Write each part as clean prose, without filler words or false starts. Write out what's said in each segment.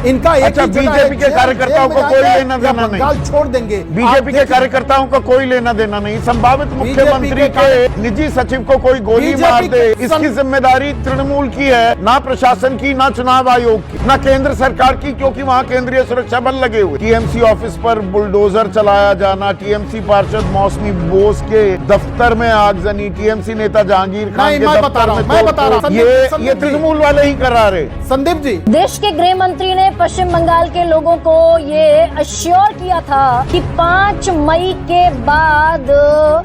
इनका एक अच्छा, ही जगह बीजेपी के है, कार्यकर्ताओं को कोई लेना देना नहीं, बंगाल छोड़ देंगे। बीजेपी के कार्यकर्ताओं को कोई लेना देना नहीं। संभावित मुख्यमंत्री के निजी सचिव को कोई गोली मार दे, इसकी जिम्मेदारी तृणमूल की है, ना प्रशासन की, ना चुनाव आयोग की, ना केंद्र सरकार की, क्योंकि वहां केंद्रीय सुरक्षा बल लगे हुए। टीएमसी ऑफिस पर बुलडोजर चलाया जाना, टीएमसी पार्षद मौसमी बोस के दफ्तर में आगजनी, टीएमसी नेता जहांगीर खान के दफ्तर में, ये तृणमूल वाले ही करा रहे। संदीप जी, देश के गृह मंत्री ने पश्चिम बंगाल के लोगों को ये अश्योर किया था कि 5 मई के बाद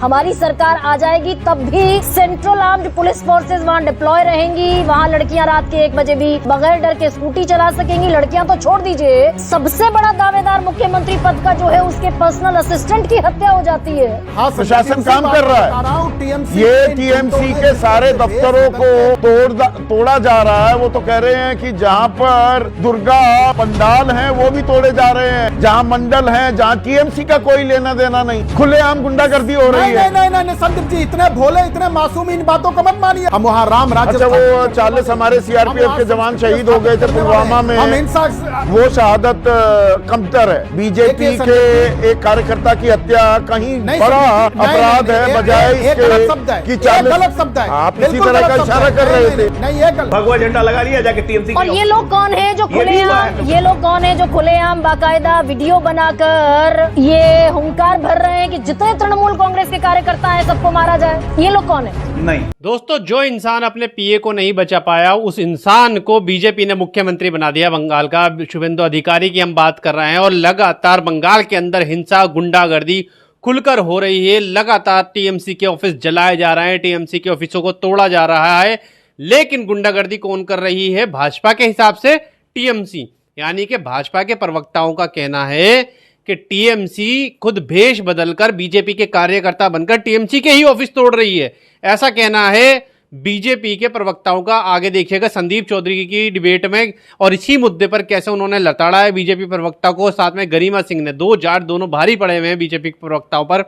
हमारी सरकार आ जाएगी, तब भी सेंट्रल आर्म्ड पुलिस फोर्सेस वहाँ डिप्लॉय रहेंगी। वहाँ लड़कियां रात के 1 बजे भी बगैर डर के स्कूटी चला सकेंगी। लड़कियां तो छोड़ दीजिए, सबसे बड़ा दावेदार मुख्यमंत्री पद का जो है उसके पर्सनल असिस्टेंट की हत्या हो जाती है। हाँ, प्रशासन काम कर रहा है। ये टीएमसी के सारे दफ्तरों को तोड़ा जा रहा है। वो तो कह रहे हैं कि जहाँ पर दुर्गा पंडाल हैं वो भी तोड़े जा रहे हैं, जहाँ मंडल हैं, जहाँ टीएमसी का कोई लेना देना नहीं, खुलेआम गुंडागर्दी हो रही है। नहीं संदीप जी, इतने भोले, इतने मासूम इन बातों को मत मानिए। हम वहाँ राम राज्य। अच्छा, वो 40 हमारे सीआरपीएफ के जवान शहीद हो गए थे पुलवामा में, वो शहादत कमतर है। बीजेपी के एक कार्यकर्ता की हत्या कहीं बड़ा अपराध है, बजाय इसके कि 40। आप इसी तरह का इशारा कर रहे थे। नहीं, ये गलत। भगवा झंडा लगा लिया जाके टीएमसी। और ये लोग कौन है जो खुलेआम बाकायदा वीडियो बनाकर ये हुंकार भर रहे हैं कि जितने तृणमूल कांग्रेस के कार्यकर्ता हैं सबको मारा जाए? ये लोग कौन है? नहीं दोस्तों, जो इंसान अपने पीए को नहीं बचा पाया, उस इंसान को बीजेपी ने मुख्यमंत्री बना दिया बंगाल का। शुभेंदु अधिकारी की हम बात कर रहे हैं और लगातार बंगाल के अंदर हिंसा, गुंडागर्दी खुलकर हो रही है। लगातार टीएमसी के ऑफिस जलाए जा रहे हैं, टीएमसी के ऑफिसों को तोड़ा जा रहा है। लेकिन गुंडागर्दी कौन कर रही है? भाजपा के हिसाब से टीएमसी, यानी कि भाजपा के प्रवक्ताओं का कहना है कि टीएमसी खुद भेष बदलकर बीजेपी के कार्यकर्ता बनकर टीएमसी के ही ऑफिस तोड़ रही है। ऐसा कहना है बीजेपी के प्रवक्ताओं का। आगे देखिएगा संदीप चौधरी की डिबेट में, और इसी मुद्दे पर कैसे उन्होंने लताड़ा है बीजेपी प्रवक्ता को। साथ में गरिमा सिंह ने, 2 जाट दोनों भारी पड़े हुए हैं बीजेपी के प्रवक्ताओं पर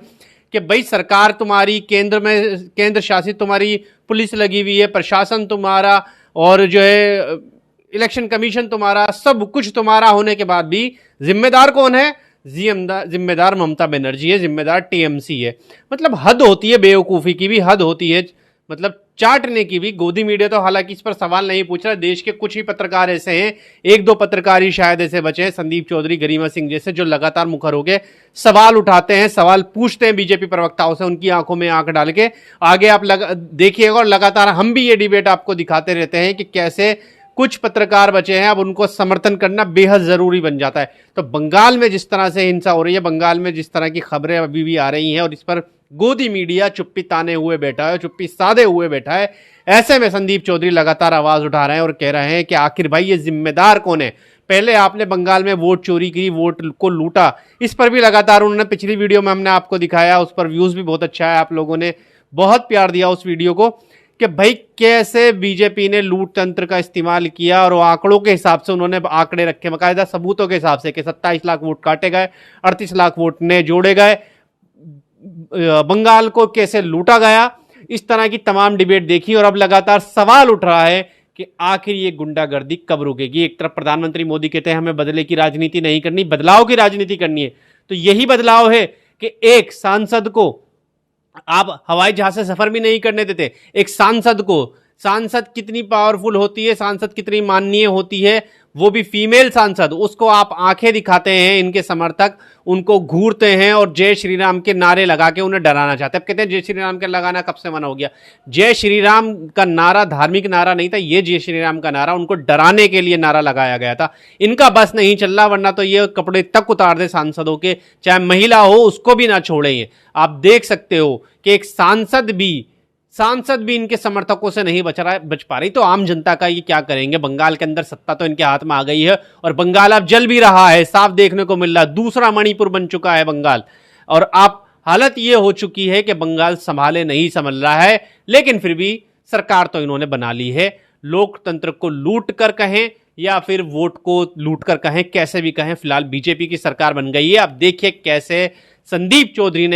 कि भाई सरकार तुम्हारी, केंद्र शासित तुम्हारी पुलिस लगी हुई है, प्रशासन तुम्हारा, और जो है इलेक्शन कमीशन तुम्हारा, सब कुछ तुम्हारा होने के बाद भी जिम्मेदार कौन है? जिम्मेदार ममता बनर्जी है, जिम्मेदार टीएमसी है। मतलब हद होती है, बेवकूफ़ी की भी हद होती है, मतलब चाटने की भी। गोदी मीडिया तो हालांकि इस पर सवाल नहीं पूछ रहा। देश के कुछ ही पत्रकार ऐसे हैं, 1-2 पत्रकार ही शायद ऐसे बचे हैं, संदीप चौधरी, गरिमा सिंह जैसे, जो लगातार मुखर होकर सवाल उठाते हैं, सवाल पूछते हैं बीजेपी प्रवक्ताओं से, उनकी आंखों में आंख डाल के। आगे आप देखिएगा, और लगातार हम भी ये डिबेट आपको दिखाते रहते हैं कि कैसे कुछ पत्रकार बचे हैं, अब उनको समर्थन करना बेहद जरूरी बन जाता है। तो बंगाल में जिस तरह से हिंसा हो रही है, बंगाल में जिस तरह की खबरें अभी भी आ रही हैं, और इस पर गोदी मीडिया चुप्पी ताने हुए बैठा है, चुप्पी साधे हुए बैठा है, ऐसे में संदीप चौधरी लगातार आवाज उठा रहे हैं और कह रहे हैं कि आखिर भाई ये जिम्मेदार कौन है? पहले आपने बंगाल में वोट चोरी की, वोट को लूटा, इस पर भी लगातार उन्होंने, पिछली वीडियो में हमने आपको दिखाया, उस पर व्यूज भी बहुत अच्छा है, आप लोगों ने बहुत प्यार दिया उस वीडियो को, कि भाई कैसे बीजेपी ने लूट तंत्र का इस्तेमाल किया। और आंकड़ों के हिसाब से उन्होंने आंकड़े रखे, बाकायदा सबूतों के हिसाब से, कि 27 लाख वोट काटे गए, 38 लाख वोट ने जोड़े गए, बंगाल को कैसे लूटा गया, इस तरह की तमाम डिबेट देखी। और अब लगातार सवाल उठ रहा है कि आखिर ये गुंडागर्दी कब रुकेगी? एक तरफ प्रधानमंत्री मोदी कहते हैं हमें बदले की राजनीति नहीं करनी, बदलाव की राजनीति करनी है। तो यही बदलाव है कि एक सांसद को आप हवाई जहाज से सफर भी नहीं करने देते। एक सांसद को, सांसद कितनी पावरफुल होती है, सांसद कितनी माननीय होती है, वो भी फीमेल सांसद, उसको आप आंखें दिखाते हैं, इनके समर्थक उनको घूरते हैं और जय श्री राम के नारे लगा के उन्हें डराना चाहते हैं। अब कहते हैं जय श्री राम के लगाना कब से मना हो गया? जय श्री राम का नारा धार्मिक नारा नहीं था, ये जय श्री राम का नारा उनको डराने के लिए नारा लगाया गया था। इनका बस नहीं चल रहा, वरना तो ये कपड़े तक उतार दे सांसदों के, चाहे महिला हो उसको भी ना छोड़े। ये आप देख सकते हो कि एक सांसद भी इनके समर्थकों से नहीं बच पा रही। तो आम जनता का ये क्या करेंगे? बंगाल के अंदर सत्ता तो इनके हाथ में आ गई है और बंगाल अब जल भी रहा है, साफ देखने को मिल रहा है। दूसरा मणिपुर बन चुका है बंगाल, और आप हालत ये हो चुकी है कि बंगाल नहीं संभल रहा है। लेकिन फिर भी सरकार तो इन्होंने बना ली है। लोकतंत्र को लूट कर कहें या फिर वोट को लूट कर कहें, कैसे भी कहें, फिलहाल बीजेपी की सरकार बन गई है। अब देखिए कैसे संदीप चौधरी ने